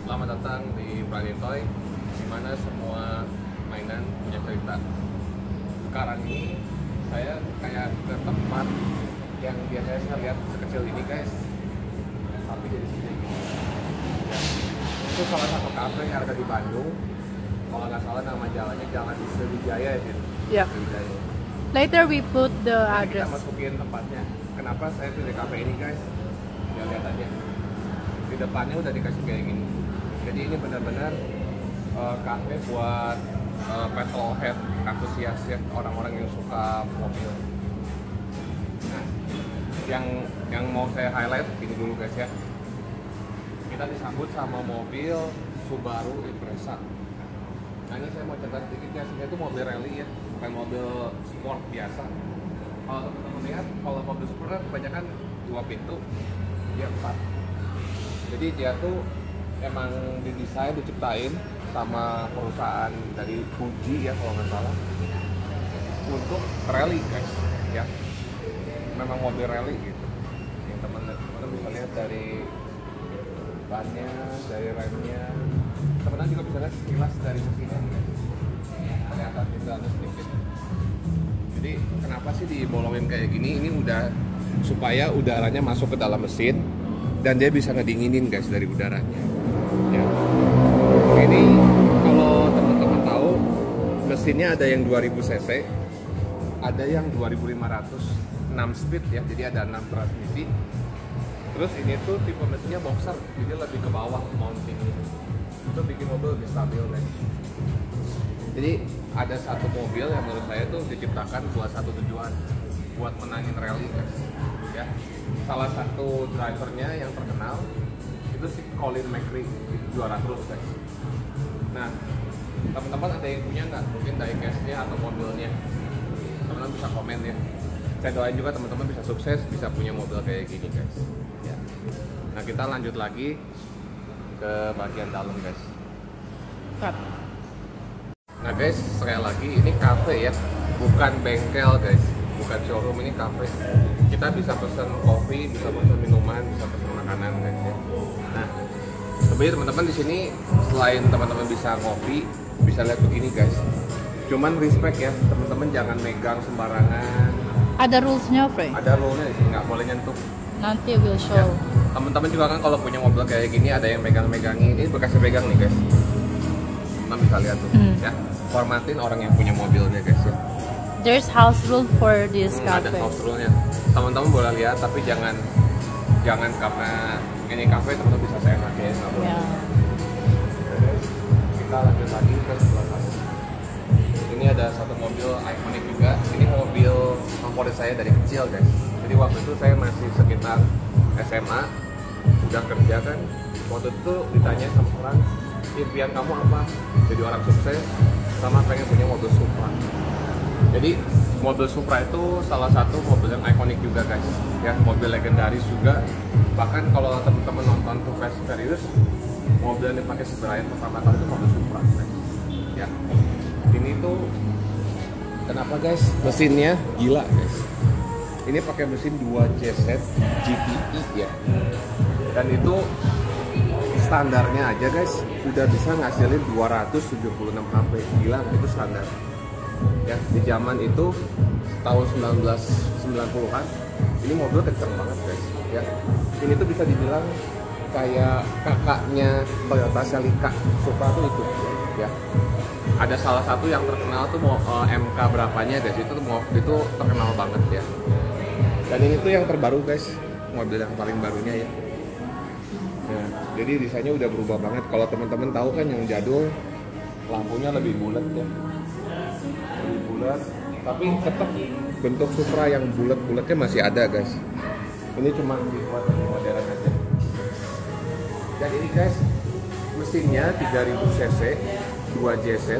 Selamat datang di Planet Toy, di mana semua mainan punya cerita. Sekarang ini saya kayak ke tempat yang biasanya saya lihat sekecil ini guys, tapi jadi segede gini. Ya. Itu salah satu kafe yang ada di Bandung. Kalau nggak salah nama jalannya Jalan Sriwijaya ya, Jin? Yeah. Sriwijaya. Later we put the Nanti kita address. masukin tempatnya. Kenapa saya pilih kafe ini guys? Ya lihat aja. Di depannya udah dikasih kayak gini. Jadi ini benar-benar kafe buat petrolhead, antusias ya, orang-orang yang suka mobil. Nah, yang mau saya highlight ini dulu guys ya. Kita disambut sama mobil Subaru Impreza. Nah ini saya mau cerita sedikit guys, ini itu mobil rally ya, bukan mobil sport biasa. Kalau teman-teman lihat, kalau mobil sport kan kebanyakan 2 pintu, dia 4. Jadi dia tuh emang didesain, diciptain sama perusahaan dari Fuji ya kalau nggak salah, untuk rally guys ya. Memang mobil rally gitu. Yang teman-teman bisa lihat dari bannya, dari remnya. Teman-teman juga bisa lihat sekilas dari mesinnya guys. Kelihatan juga sedikit. Jadi kenapa sih dibolongin kayak gini? Ini udah supaya udaranya masuk ke dalam mesin dan dia bisa ngedinginin guys dari udaranya. Ya. Ini kalau teman-teman tahu mesinnya ada yang 2000 cc, ada yang 2500, 6 speed ya, jadi ada 6 transmisi. Terus ini tuh tipe mesinnya boxer, jadi lebih ke bawah mounting. Itu bikin mobil lebih stabil guys. Jadi ada satu mobil yang menurut saya tuh diciptakan buat satu tujuan, buat menangin rally guys. Ya, salah satu drivernya yang terkenal itu si Colin McRae, itu juara terus guys. Nah, teman-teman ada yang punya nggak? Mungkin diecast-nya atau mobilnya? Teman-teman bisa komen ya. Saya doain juga teman-teman bisa sukses, bisa punya mobil kayak gini guys. Ya. Nah kita lanjut lagi ke bagian dalam guys. Cut. Nah guys, sekali lagi ini cafe ya, bukan bengkel guys, bukan showroom, ini cafe. Kita bisa pesan kopi, bisa pesan minuman, bisa pesan makanan guys ya. Nah, sebenarnya teman-teman di sini selain teman-teman bisa ngopi, bisa lihat begini guys. Cuman respect ya, teman-teman jangan megang sembarangan. Ada rules-nya, Frank. Ada rule-nya di sini, nggak boleh nyentuh. Nanti we'll show. Ya. Teman-teman juga kan kalau punya mobil kayak gini ada yang megang-megangin, ini bekasnya pegang nih guys. Teman bisa lihat tuh, ya. Hormatin orang yang punya mobilnya guys ya. There's house rule for this Ada cafe. house rule-nya. Teman-teman boleh lihat tapi jangan karena ini cafe teman-teman bisa seenaknya ya. Nggak boleh. Yeah. Oke, guys. Kita lanjut lagi ke sebelah sana. Ini ada satu mobil ikonik juga. Ini mobil favorit saya dari kecil guys. Jadi waktu itu saya masih sekitar SMA, udah kerja kan. Waktu itu ditanya sama orang, impian kamu apa? Jadi orang sukses sama pengen punya mobil Supra. Jadi mobil Supra itu salah satu mobil yang ikonik juga guys. Ya, mobil legendaris juga. Bahkan kalau teman-teman nonton Too Fast Furious, mobil yang dipakai si Brian pertama kali itu mobil Supra guys. Ya. Ini tuh kenapa guys? Mesinnya gila guys. Ini pakai mesin 2JZ GTI ya. Dan itu standarnya aja guys udah bisa ngasilin 276 HP. Gila, itu standar. Ya, di zaman itu tahun 1990-an ini mobil kenceng banget guys ya. Ini tuh bisa dibilang kayak kakaknya Toyota Celica. Supra tuh itu ya. Ada salah satu yang terkenal tuh MK berapanya guys, itu terkenal banget ya. Dan ini tuh yang terbaru guys, mobil yang paling barunya ya. Nah, jadi desainnya udah berubah banget. Kalau teman-teman tahu kan yang jadul lampunya lebih bulat ya, lebih bulat. Tapi tetap bentuk Supra yang bulat-bulatnya masih ada guys. Ini cuma dibuat lebih modern aja. Dan ini guys, mesinnya 3000 cc 2JZ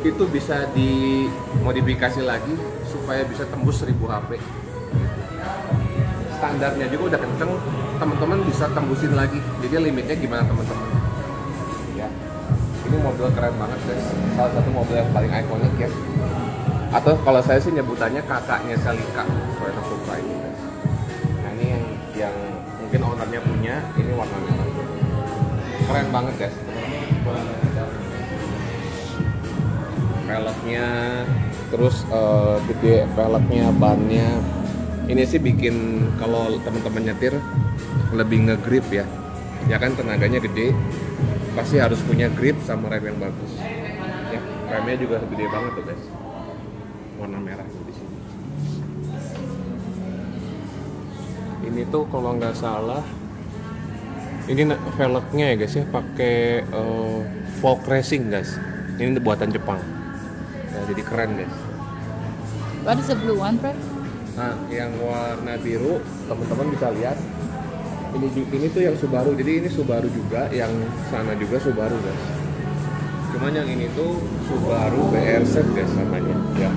itu bisa dimodifikasi lagi supaya bisa tembus 1000 HP. Standarnya juga udah kenceng, teman-teman bisa tembusin lagi. Jadi limitnya gimana teman-teman? Ya, ini mobil keren banget guys. Salah satu mobil yang paling ikonik ya. Atau kalau saya sih nyebutannya kakaknya Celica, Toyota Supra ini guys. Nah ini yang mungkin ownernya punya, ini warna merah. keren banget guys. Velgnya, terus gede velgnya, bannya. Ini sih bikin kalau teman-teman nyetir lebih nge-grip ya. Ya kan tenaganya gede, pasti harus punya grip sama rem yang bagus. Ya, remnya juga gede banget tuh guys. Warna merah di sini. Ini tuh kalau nggak salah, ini velgnya ya guys ya, pakai Volk Racing guys. Ini buatan Jepang. Ya, jadi keren guys. What is the blue one, right? Nah, yang warna biru teman-teman bisa lihat. Ini tuh yang Subaru. Jadi ini Subaru juga, yang sana juga Subaru guys. Cuman yang ini tuh Subaru BRZ guys namanya. Ya.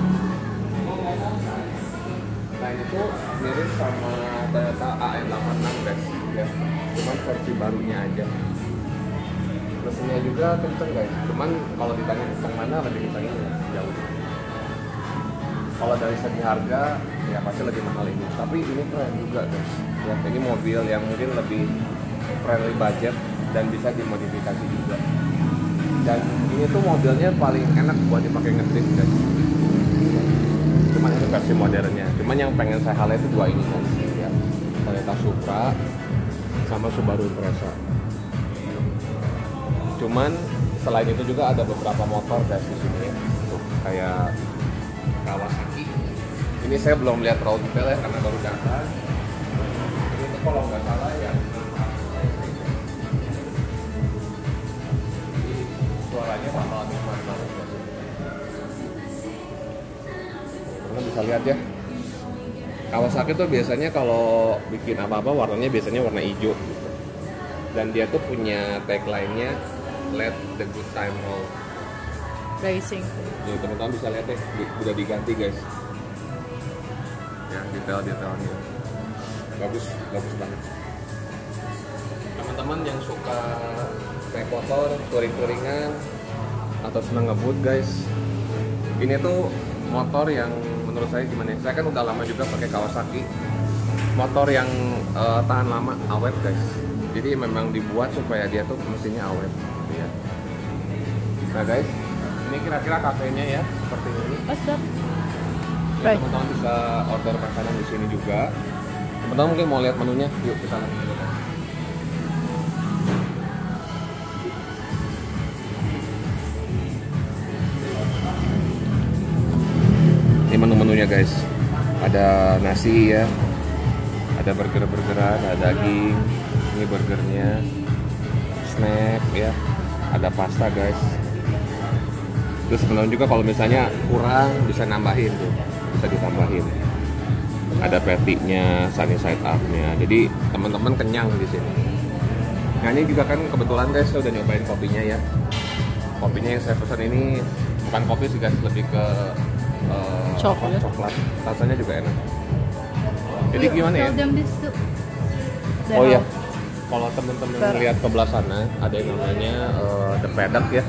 Nah ini tuh mirip sama Toyota AN86 guys. Ya. Cuman versi barunya aja. Mesinnya juga kenceng guys. Cuman kalau ditanya kenceng mana, lebih kenceng ini jauh. Kalau dari segi harga ya pasti lebih mahal ini, tapi ini keren juga guys. Ya, ini mobil yang mungkin lebih friendly budget dan bisa dimodifikasi juga. Dan ini tuh mobilnya paling enak buat dipakai ngedrift guys. Cuman ini versi modernnya. Cuman yang pengen saya highlight itu dua ini guys. Ya, Toyota Supra sama Subaru Impreza. Cuman selain itu juga ada beberapa motor guys di sini ya. Tuh, kayak Kawasaki. Ini saya belum lihat terlalu detail ya karena baru datang. Ini tuh kalau nggak salah ya. Suaranya bakal nikmat banget guys. Kalian bisa lihat ya. Kawasaki tuh biasanya kalau bikin apa-apa warnanya biasanya warna hijau. Dan dia tuh punya tagline-nya Let the good time roll. Racing. Jadi teman-teman bisa lihat deh, udah diganti guys. Ya, detail-detailnya bagus banget. Teman-teman yang suka naik motor, touring-touringan atau senang ngebut guys, ini tuh motor yang menurut saya gimana? Saya kan udah lama juga pakai Kawasaki, motor yang tahan lama, awet guys. Jadi memang dibuat supaya dia tuh mesinnya awet. Gitu ya. Nah guys, ini kira-kira kafenya ya seperti ini. What's that? Ya, Right. teman-teman bisa order makanan di sini juga. Teman-teman mungkin mau lihat menunya, yuk kita lihat dulu. Ini menu-menunya guys. Ada nasi ya, ada burger-burgeran, ada daging. Ini burgernya, snack ya, ada pasta guys. Terus teman-teman juga kalau misalnya kurang bisa nambahin tuh, bisa ditambahin. Ada patty-nya, sunny side up-nya. Jadi teman-teman kenyang di sini. Nah ini juga kan kebetulan guys saya udah nyobain kopinya ya. Kopinya yang saya pesan ini bukan kopi sih guys, lebih ke coklat. Rasanya juga enak. Jadi gimana ya? Tell them this too. Oh ya, kalau teman-teman lihat ke belah sana ada yang namanya The Paddock ya.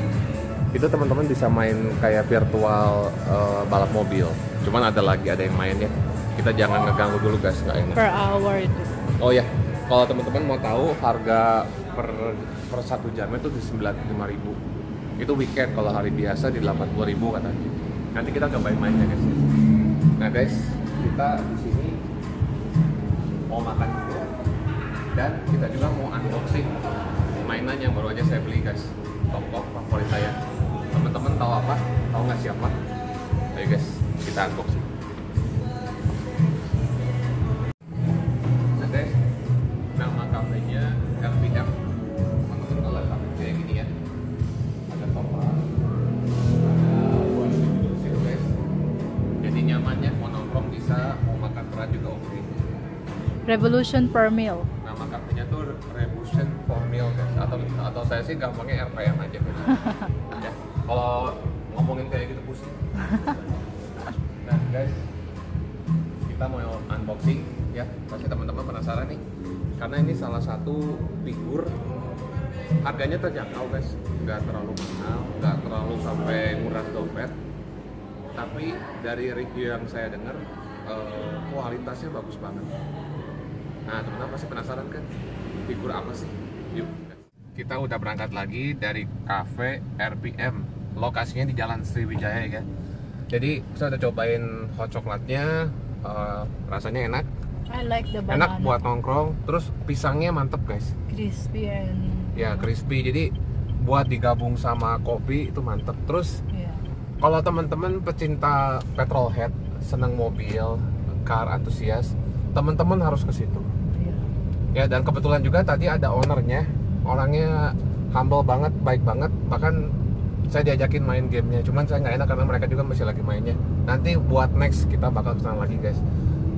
Itu teman-teman bisa main kayak virtual balap mobil. Cuman ada yang main ya. Kita jangan ngeganggu dulu guys, nggak enak. Per hour itu. Oh ya, kalau teman-teman mau tahu harga per 1 jamnya itu di 95.000. Itu weekend, kalau hari biasa di 80.000 katanya. Nanti kita cobain mainnya guys. Nah guys, kita di sini mau makan dulu dan kita juga mau unboxing mainan yang baru aja saya beli guys. Top favorit saya. Teman-teman tahu apa? Tahu nggak siapa? Ayo guys, kita unboxing. Nah guys, nama kafenya RPM. Teman-teman kalau lihat kafe kayak gini ya, ada sofa, ada buat duduk situ guys. Jadi nyamannya mau nongkrong bisa, mau makan berat juga oke. Revolution per meal. Nama kafenya tuh Revolution for Meal guys, atau saya sih gampangnya RPM aja guys. Ya, kalau ngomongin kayak gitu pusing. Nah guys, kita mau unboxing ya, pasti teman-teman penasaran nih, karena ini salah satu figur harganya terjangkau guys, nggak terlalu mahal, nggak terlalu sampai nguras dompet, tapi dari review yang saya dengar kualitasnya bagus banget. Nah teman-teman pasti penasaran kan, figur apa sih? Yuk. kita udah berangkat lagi dari cafe RPM. Lokasinya di Jalan Sriwijaya ya. Jadi saya udah cobain hot coklatnya, rasanya enak. I like the banana. Enak buat nongkrong. Terus pisangnya mantep guys. Crispy and Ya crispy. Jadi buat digabung sama kopi itu mantep. Terus yeah. kalau teman-teman pecinta petrolhead, senang mobil, car antusias, teman-teman harus ke situ. Yeah. Ya, dan kebetulan juga tadi ada ownernya, orangnya humble banget, baik banget. Bahkan saya diajakin main gamenya, cuman saya nggak enak karena mereka juga masih lagi mainnya. Nanti buat next kita bakal kesana lagi guys.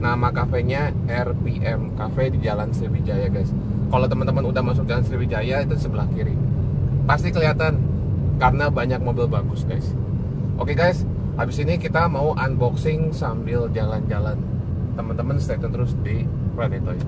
Nama kafenya RPM Cafe di Jalan Sriwijaya guys. Kalau teman-teman udah masuk Jalan Sriwijaya itu sebelah kiri, pasti kelihatan karena banyak mobil bagus guys. Oke guys, habis ini kita mau unboxing sambil jalan-jalan. Teman-teman stay tune terus di Planetoid.